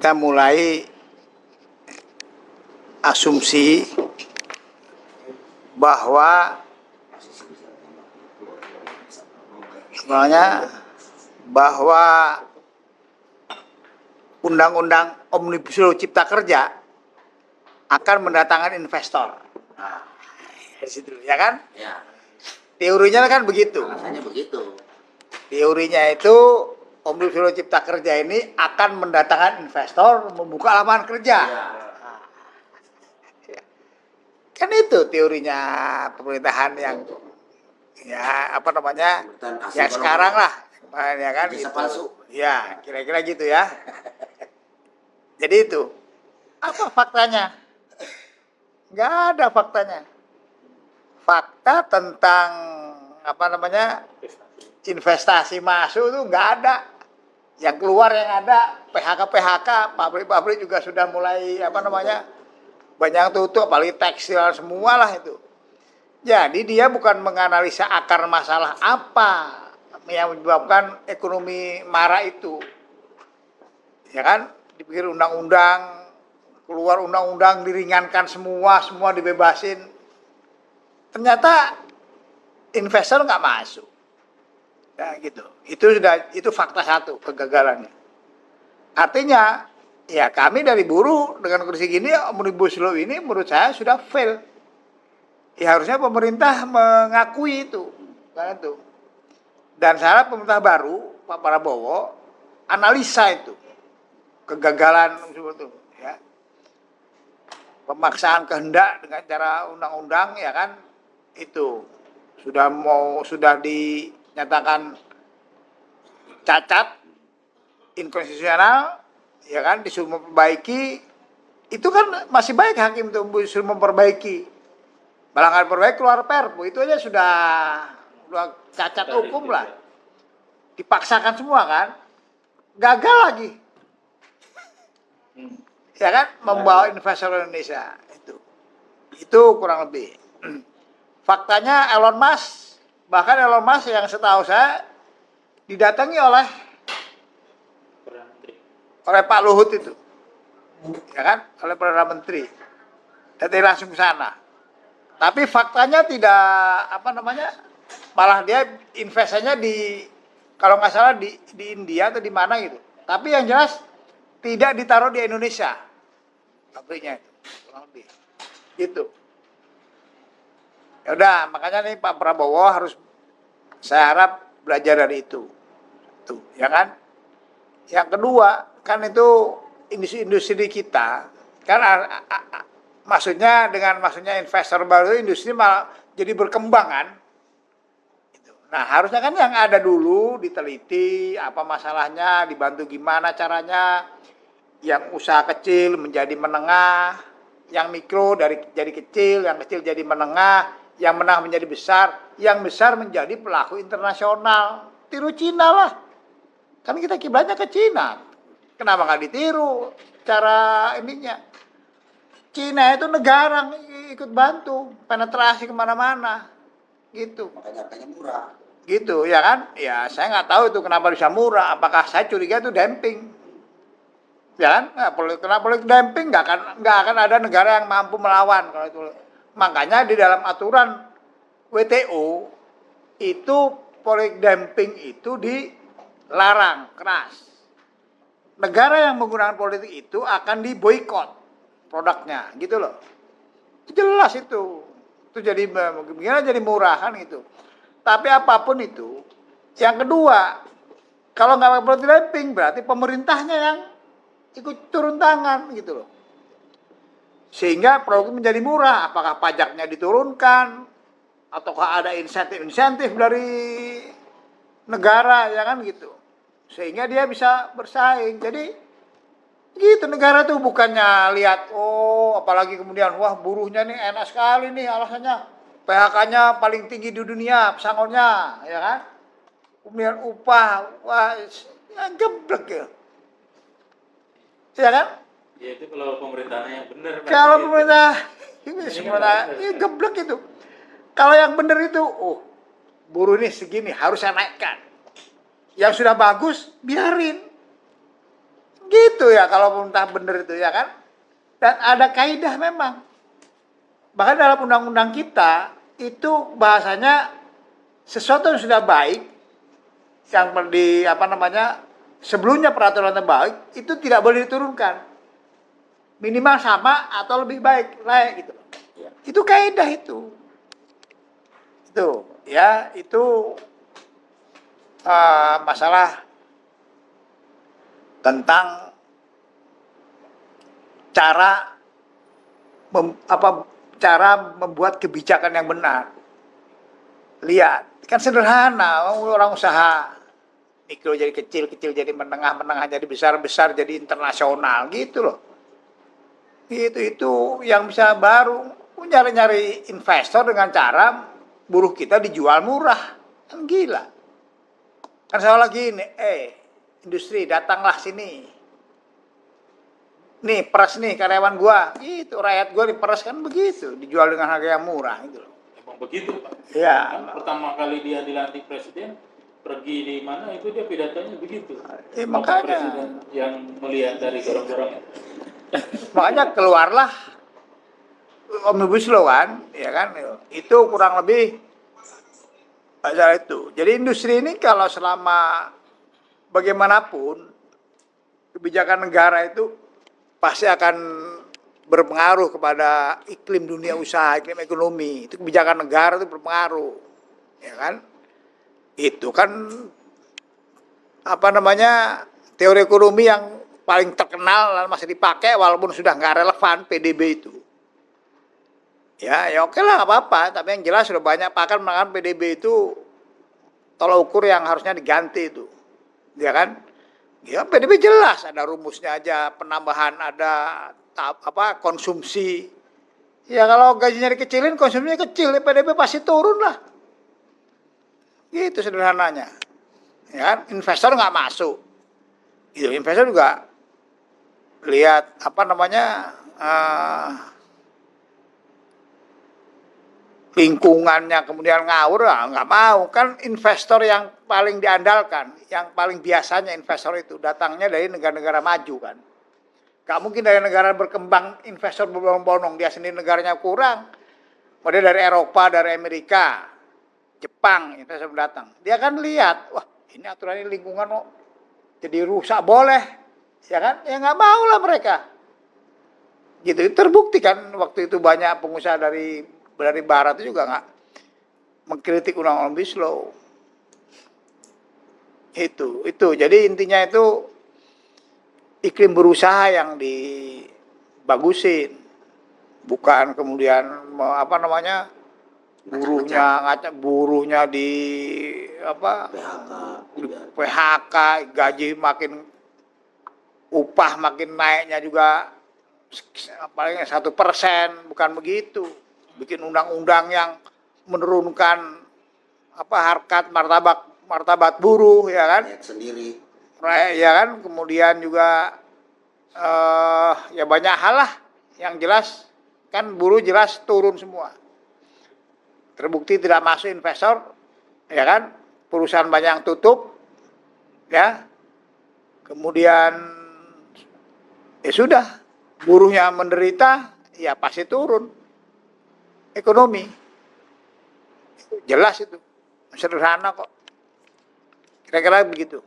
kita mulai asumsi bahwa sebenarnya undang-undang Omnibus Law Cipta Kerja akan mendatangkan investor. Nah, dari situ, ya kan? Ya, Teorinya kan begitu. alasannya begitu. Teorinya itu Omnibus Law Cipta Kerja ini akan mendatangkan investor, membuka lapangan kerja. Ya. Kan itu teorinya pemerintahan yang ya apa namanya yang sekarang lah, ya kan Bisa gitu. palsu. Ya kira-kira gitu ya. Jadi itu apa faktanya? Nggak ada faktanya. Fakta tentang apa namanya investasi masuk itu nggak ada. Yang keluar yang ada PHK, pabrik-pabrik juga sudah mulai apa namanya banyak tutup, apalagi tekstil semua lah itu. Jadi dia bukan menganalisa akar masalah apa yang menyebabkan ekonomi marah itu. Ya kan, dipikir undang-undang, keluar undang-undang diringankan semua dibebasin. Ternyata investor nggak masuk. Ya gitu. Itu fakta satu kegagalannya. Artinya ya kami dari buruh dengan kondisi gini Omnibus Law ini menurut saya sudah fail. Ya harusnya pemerintah mengakui itu, kan itu. Dan saya harap pemerintah baru Pak Prabowo analisa itu kegagalan seperti itu, ya. Pemaksaan kehendak dengan cara undang-undang ya kan itu sudah dinyatakan cacat, inkonstitusional, ya kan disuruh memperbaiki. Itu kan masih baik hakim itu disuruh memperbaiki. Malah nggak perbaiki keluar perpu, itu aja sudah cacat hukum lah. Dipaksakan semua kan, gagal lagi. Ya kan, membawa investor Indonesia itu kurang lebih. Faktanya Elon Musk, bahkan Elon Musk yang setahu saya didatangi oleh Pak Luhut itu, ya kan, oleh Perdana Menteri, datang langsung ke sana. Tapi faktanya tidak apa namanya, malah dia investasinya kalau nggak salah di India atau di mana gitu. Tapi yang jelas tidak ditaruh di Indonesia pabriknya itu, kurang lebih gitu. Ya udah, makanya nih Pak Prabowo harus, saya harap belajar dari itu, tuh, ya kan. Yang kedua kan itu industri kita kan maksudnya investor baru industri malah jadi berkembang kan. Nah harusnya kan yang ada dulu diteliti apa masalahnya, dibantu gimana caranya, yang usaha kecil menjadi menengah, yang mikro jadi kecil, yang kecil jadi menengah, yang menengah menjadi besar, yang besar menjadi pelaku internasional. Tiru Cina lah, kan kita kiblatnya ke Cina. Kenapa nggak ditiru cara ininya? Cina itu negara ikut bantu penetrasi kemana-mana, gitu. Makanya harganya murah. Gitu, ya kan? Ya saya nggak tahu itu kenapa bisa murah. Apakah saya curiga itu dumping? Ya kan? Kenapa politik dumping? Nggak akan ada negara yang mampu melawan kalau itu. Makanya di dalam aturan WTO itu politik dumping itu dilarang keras. Negara yang menggunakan politik itu akan diboikot produknya, gitu loh. Jelas itu jadi gimana jadi murah kan gitu. Tapi apapun itu, yang kedua, kalau nggak politik dumping berarti pemerintahnya yang ikut turun tangan gitu loh. Sehingga produk menjadi murah. Apakah pajaknya diturunkan, ataukah ada insentif dari negara, ya kan gitu. Sehingga dia bisa bersaing. Jadi gitu, negara tuh bukannya lihat apalagi kemudian wah buruhnya nih enak sekali nih alasannya PHK-nya paling tinggi di dunia pesangonnya, ya kan. Kemudian upah wah ya geblek ya. Ya kan? Ya itu kalau pemerintahnya yang benar. Kalau pemerintah ini sebenarnya ini geblek itu. Kalau yang benar itu buruh ini segini harus saya naikkan. Yang sudah bagus biarin. Gitu ya kalau pemerintah bener itu ya kan. Dan ada kaidah memang. Bahkan dalam undang-undang kita itu bahasanya sesuatu yang sudah baik yang di apa namanya sebelumnya peraturan terbaik itu tidak boleh diturunkan, minimal sama atau lebih baik layak gitu. Itu kaidah itu ya itu masalah tentang cara cara membuat kebijakan yang benar. Lihat, kan sederhana, orang usaha mikro jadi kecil, kecil jadi menengah, menengah jadi besar, besar jadi internasional gitu loh. Itu yang bisa baru nyari-nyari investor dengan cara buruh kita dijual murah. Kan gila. Kan saya lagi ini, industri datanglah sini. Nih peres nih karyawan gua, gitu rakyat gua diperes kan begitu, dijual dengan harga yang murah gitu loh. Emang begitu Pak. Ya. Kan pertama kali dia dilantik presiden, pergi di mana itu dia pidatonya begitu. Makanya. Presiden yang melihat dari gorong-gorongnya. Makanya keluarlah Omnibus Law kan, ya kan, itu kurang lebih pasal itu. Jadi industri ini kalau selama bagaimanapun kebijakan negara itu pasti akan berpengaruh kepada iklim dunia usaha, iklim ekonomi. Itu kebijakan negara itu berpengaruh, ya kan? Itu kan apa namanya teori ekonomi yang paling terkenal dan masih dipakai walaupun sudah nggak relevan PDB itu. Ya oke lah nggak apa-apa, tapi yang jelas sudah banyak pakar mengatakan PDB itu tolak ukur yang harusnya diganti itu, ya kan? Ya PDB jelas ada rumusnya aja, penambahan ada konsumsi. Ya kalau gajinya dikecilin, konsumsinya kecil, ya PDB pasti turun lah. Gitu sederhananya. Ya kan? Investor nggak masuk. Gitu, investor juga lihat apa namanya lingkungannya kemudian ngawur, nggak mau. Kan investor yang paling diandalkan, yang paling biasanya investor itu datangnya dari negara-negara maju kan. Gak mungkin dari negara berkembang investor berbondong-bondong, dia sendiri negaranya kurang. Kemudian dari Eropa, dari Amerika, Jepang investor datang. Dia kan lihat, wah ini aturan ini lingkungan kok jadi rusak boleh, ya kan? Ya nggak mau lah mereka. Gitu terbukti kan waktu itu banyak pengusaha dari barat itu juga nggak mengkritik undang-undang Omnibus Law. Itu. Jadi intinya itu iklim berusaha yang dibagusin, bukan kemudian apa namanya buruhnya di apa PHK, gaji makin upah makin naiknya juga paling 1%, bukan begitu. Bikin undang-undang yang menurunkan harkat martabat buruh, ya kan? Sendiri. Ya kan? Kemudian juga ya banyak hal lah yang jelas kan buruh jelas turun semua. Terbukti tidak masuk investor, ya kan? Perusahaan banyak yang tutup, ya. Kemudian ya sudah, buruhnya menderita, ya pasti turun ekonomi. Jelas itu. Sederhana kok. Kira-kira begitu.